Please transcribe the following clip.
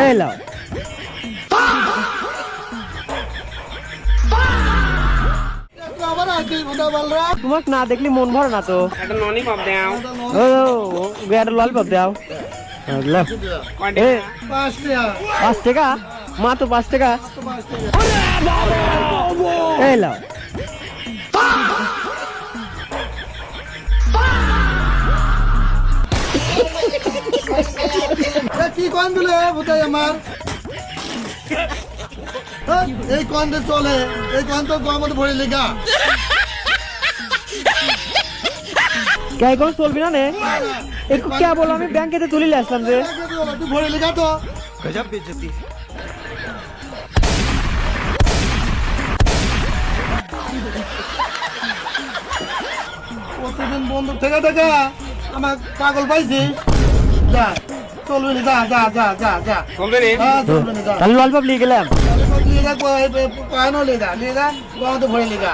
এই লাও তোমাক না দেখলি মন ভরে না তো একটা ললিপপ দাও একটা ললিপপ দাও এ 5 টাকা মাত্র 5 টাকা এই লাও কি কয়েন দিলে বোঝাই আমার এই কয়েন চলে এই কয়েন তো মধ্যে ভরে লেগা কে কোন চলবি না নে একটু কে বল আমি ব্যাংকেতে তুলিলে আসলাম রে তুই ভরে লেগা তো गजब बेइज्जती প্রতিদিন বন্ধু থেকে থেকে আমার পাগল পাইছি যা চলবে না যা যা যা যা যা চলবে রে হ্যাঁ চলবে না যা তাহলে ললিপপ নিয়ে গেলাম লিয়ে যা কয়েন লিয়ে যা লিয়ে যা ভরে লেগা